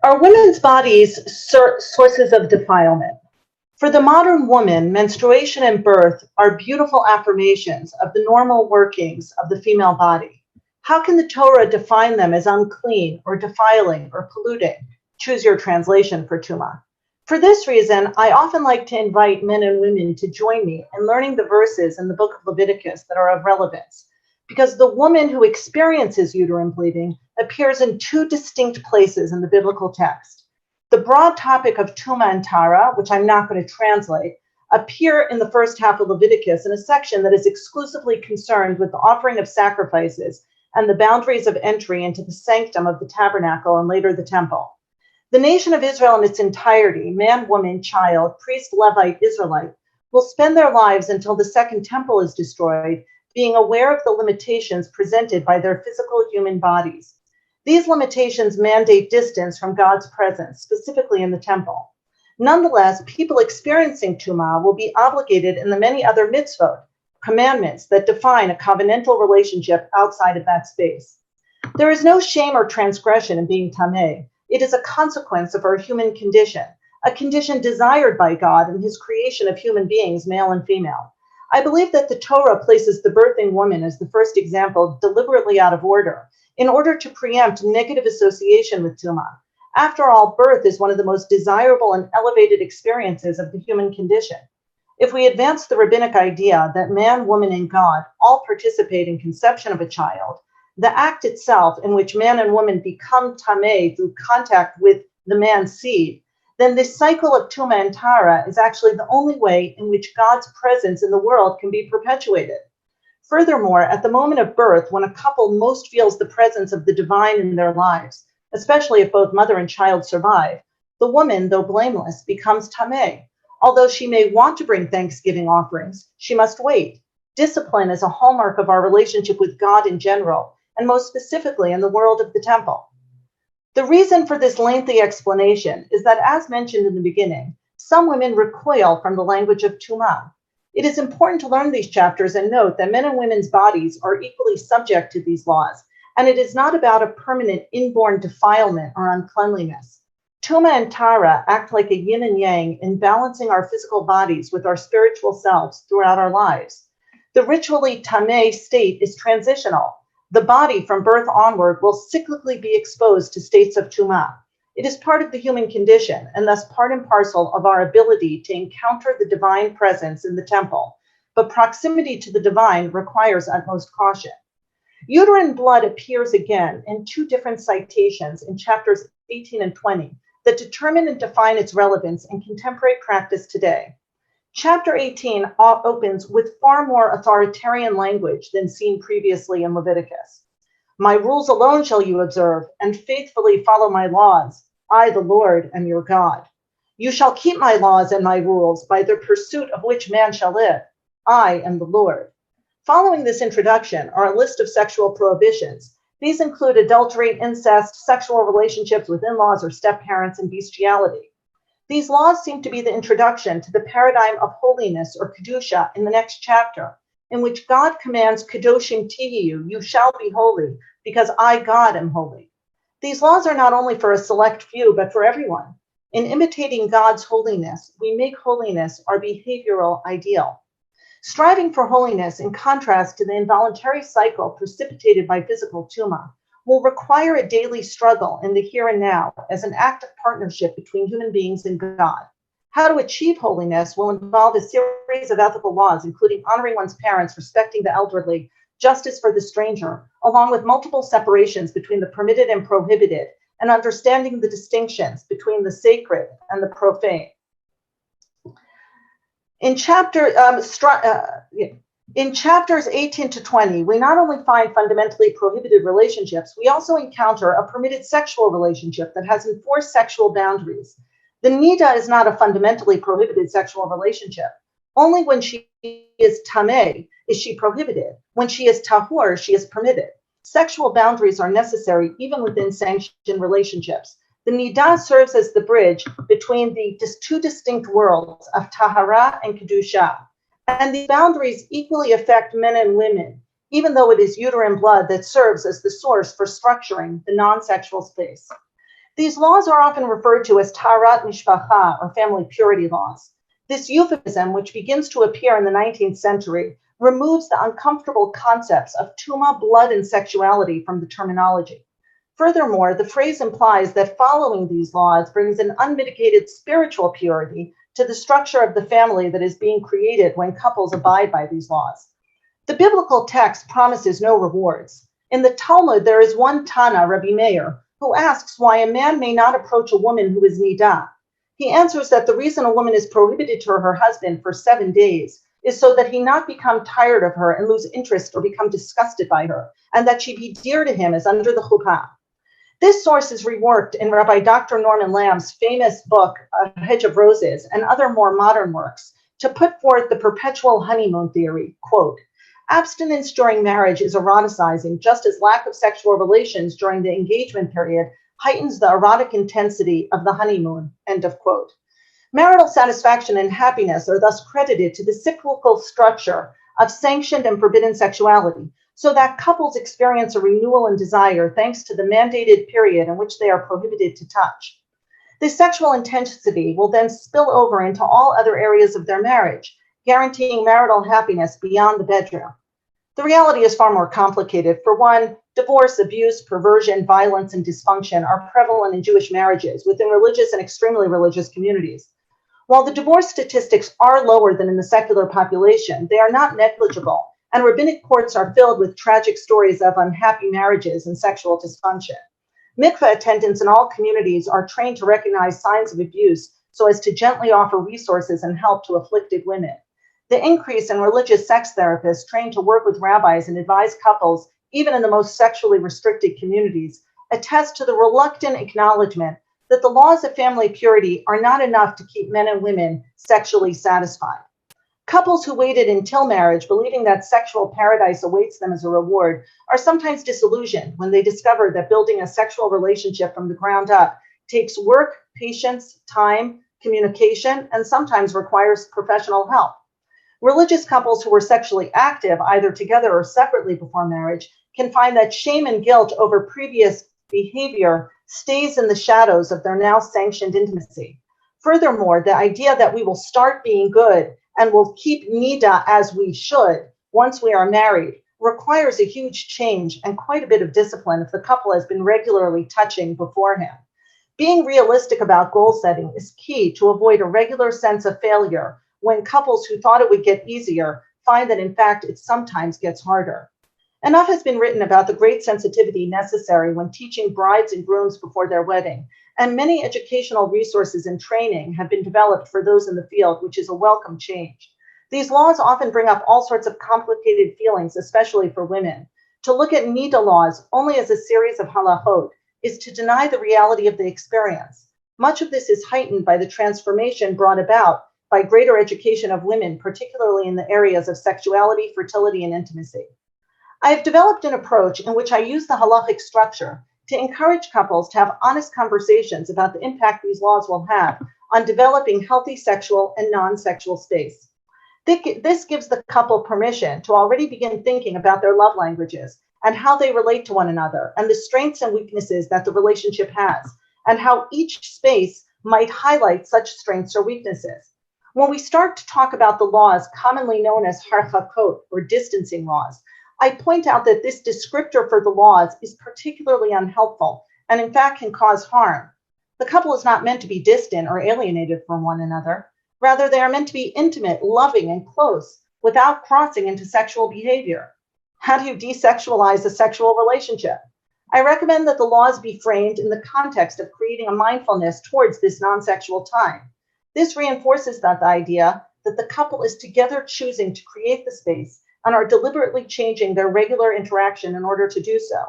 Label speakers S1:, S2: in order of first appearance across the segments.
S1: Are women's bodies sources of defilement? For the modern woman, menstruation and birth are beautiful affirmations of the normal workings of the female body. How can the Torah define them as unclean or defiling or polluting? Choose your translation for Tuma. For this reason, I often like to invite men and women to join me in learning the verses in the book of Leviticus that are of relevance, because the woman who experiences uterine bleeding appears in two distinct places in the biblical text. The broad topic of Tuma and Tara, which I'm not going to translate, appear in the first half of Leviticus in a section that is exclusively concerned with the offering of sacrifices and the boundaries of entry into the sanctum of the tabernacle and later the temple. The nation of Israel in its entirety, man, woman, child, priest, Levite, Israelite, will spend their lives until the second temple is destroyed, being aware of the limitations presented by their physical human bodies. These limitations mandate distance from God's presence, specifically in the temple. Nonetheless, people experiencing Tumah will be obligated in the many other mitzvot, commandments that define a covenantal relationship outside of that space. There is no shame or transgression in being tameh. It is a consequence of our human condition, a condition desired by God in his creation of human beings, male and female. I believe that the Torah places the birthing woman as the first example deliberately out of order, in order to preempt negative association with Tumah. After all, birth is one of the most desirable and elevated experiences of the human condition. If we advance the rabbinic idea that man, woman, and God all participate in conception of a child, the act itself in which man and woman become tameh through contact with the man's seed, then this cycle of Tumah and Tara is actually the only way in which God's presence in the world can be perpetuated. Furthermore, at the moment of birth, when a couple most feels the presence of the divine in their lives, especially if both mother and child survive, the woman, though blameless, becomes tameh. Although she may want to bring thanksgiving offerings, she must wait. Discipline is a hallmark of our relationship with God in general, and most specifically in the world of the temple. The reason for this lengthy explanation is that, as mentioned in the beginning, some women recoil from the language of Tumah. It is important to learn these chapters and note that men and women's bodies are equally subject to these laws, and it is not about a permanent inborn defilement or uncleanliness. Tumah and Tara act like a yin and yang in balancing our physical bodies with our spiritual selves throughout our lives. The ritually tameh state is transitional. The body from birth onward will cyclically be exposed to states of Tumah. It is part of the human condition and thus part and parcel of our ability to encounter the divine presence in the temple, but proximity to the divine requires utmost caution. Uterine blood appears again in two different citations in chapters 18 and 20 that determine and define its relevance in contemporary practice today. Chapter 18 opens with far more authoritarian language than seen previously in Leviticus. My rules alone shall you observe, and faithfully follow my laws. I, the Lord, am your God. You shall keep my laws and my rules, by the pursuit of which man shall live. I am the Lord. Following this introduction are a list of sexual prohibitions. These include adultery, incest, sexual relationships with in-laws or step-parents, and bestiality. These laws seem to be the introduction to the paradigm of holiness or kedusha in the next chapter, in which God commands kedoshim tihiyu, you shall be holy, because I, God, am holy. These laws are not only for a select few, but for everyone. In imitating God's holiness, we make holiness our behavioral ideal. Striving for holiness, in contrast to the involuntary cycle precipitated by physical tumah, will require a daily struggle in the here and now as an act of partnership between human beings and God. How to achieve holiness will involve a series of ethical laws, including honoring one's parents, respecting the elderly, justice for the stranger, along with multiple separations between the permitted and prohibited, and understanding the distinctions between the sacred and the profane. In chapters 18 to 20, we not only find fundamentally prohibited relationships, we also encounter a permitted sexual relationship that has enforced sexual boundaries. The nida is not a fundamentally prohibited sexual relationship. Only when she is tameh is she prohibited. When she is tahur, she is permitted. Sexual boundaries are necessary even within sanctioned relationships. The nidah serves as the bridge between the two distinct worlds of taharat and kedusha. And these boundaries equally affect men and women, even though it is uterine blood that serves as the source for structuring the non-sexual space. These laws are often referred to as Taharat HaMishpacha, or family purity laws. This euphemism, which begins to appear in the 19th century, removes the uncomfortable concepts of tuma, blood, and sexuality from the terminology. Furthermore, the phrase implies that following these laws brings an unmitigated spiritual purity to the structure of the family that is being created when couples abide by these laws. The biblical text promises no rewards. In the Talmud, there is one Tana, Rabbi Meir, who asks why a man may not approach a woman who is nidah. He answers that the reason a woman is prohibited to her husband for 7 days is so that he not become tired of her and lose interest or become disgusted by her, and that she be dear to him as under the chuppah. This source is reworked in Rabbi Dr. Norman Lamb's famous book, A Hedge of Roses, and other more modern works, to put forth the perpetual honeymoon theory. Quote, abstinence during marriage is eroticizing, just as lack of sexual relations during the engagement period heightens the erotic intensity of the honeymoon, end of quote. Marital satisfaction and happiness are thus credited to the cyclical structure of sanctioned and forbidden sexuality, so that couples experience a renewal in desire thanks to the mandated period in which they are prohibited to touch. This sexual intensity will then spill over into all other areas of their marriage, guaranteeing marital happiness beyond the bedroom. The reality is far more complicated. For one, divorce, abuse, perversion, violence, and dysfunction are prevalent in Jewish marriages within religious and extremely religious communities. While the divorce statistics are lower than in the secular population, they are not negligible, and rabbinic courts are filled with tragic stories of unhappy marriages and sexual dysfunction. Mikveh attendants in all communities are trained to recognize signs of abuse so as to gently offer resources and help to afflicted women. The increase in religious sex therapists trained to work with rabbis and advise couples, even in the most sexually restricted communities, attest to the reluctant acknowledgement that the laws of family purity are not enough to keep men and women sexually satisfied. Couples who waited until marriage, believing that sexual paradise awaits them as a reward, are sometimes disillusioned when they discover that building a sexual relationship from the ground up takes work, patience, time, communication, and sometimes requires professional help. Religious couples who were sexually active, either together or separately before marriage, can find that shame and guilt over previous behavior stays in the shadows of their now sanctioned intimacy. Furthermore, the idea that we will start being good and will keep nida as we should once we are married requires a huge change and quite a bit of discipline if the couple has been regularly touching beforehand. Being realistic about goal setting is key to avoid a regular sense of failure when couples who thought it would get easier find that in fact it sometimes gets harder. Enough has been written about the great sensitivity necessary when teaching brides and grooms before their wedding, and many educational resources and training have been developed for those in the field, which is a welcome change. These laws often bring up all sorts of complicated feelings, especially for women. To look at nida laws only as a series of halachot is to deny the reality of the experience. Much of this is heightened by the transformation brought about by greater education of women, particularly in the areas of sexuality, fertility, and intimacy. I have developed an approach in which I use the halachic structure to encourage couples to have honest conversations about the impact these laws will have on developing healthy sexual and non-sexual space. This gives the couple permission to already begin thinking about their love languages and how they relate to one another and the strengths and weaknesses that the relationship has, and how each space might highlight such strengths or weaknesses. When we start to talk about the laws commonly known as harchakot, or distancing laws, I point out that this descriptor for the laws is particularly unhelpful and in fact can cause harm. The couple is not meant to be distant or alienated from one another. Rather, they are meant to be intimate, loving, and close without crossing into sexual behavior. How do you desexualize a sexual relationship? I recommend that the laws be framed in the context of creating a mindfulness towards this non-sexual time. This reinforces the idea that the couple is together choosing to create the space and are deliberately changing their regular interaction in order to do so.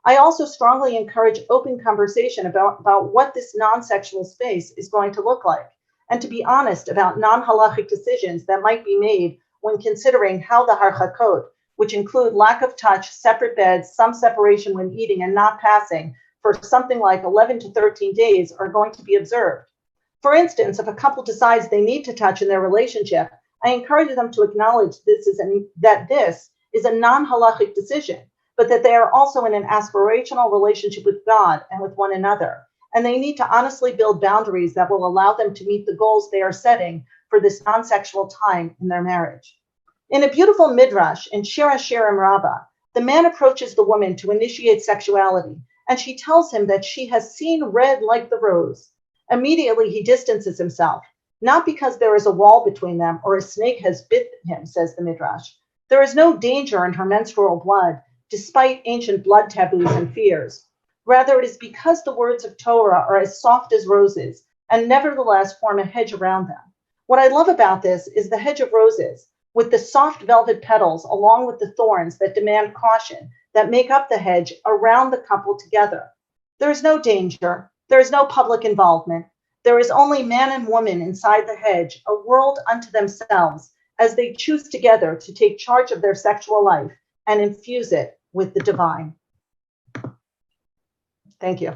S1: I also strongly encourage open conversation about what this non-sexual space is going to look like, and to be honest about non-halachic decisions that might be made when considering how the harchakot, which include lack of touch, separate beds, some separation when eating, and not passing for something like 11 to 13 days, are going to be observed. For instance, if a couple decides they need to touch in their relationship, I encourage them to acknowledge that this is a non-halachic decision, but that they are also in an aspirational relationship with God and with one another, and they need to honestly build boundaries that will allow them to meet the goals they are setting for this non-sexual time in their marriage. In a beautiful midrash in Shir HaShirim Rabbah, the man approaches the woman to initiate sexuality, and she tells him that she has seen red like the rose. Immediately, he distances himself, not because there is a wall between them or a snake has bit him, says the midrash. There is no danger in her menstrual blood, despite ancient blood taboos and fears. Rather, it is because the words of Torah are as soft as roses and nevertheless form a hedge around them. What I love about this is the hedge of roses, with the soft velvet petals along with the thorns that demand caution that make up the hedge around the couple together. There is no danger. There is no public involvement. There is only man and woman inside the hedge, a world unto themselves, as they choose together to take charge of their sexual life and infuse it with the divine. Thank you.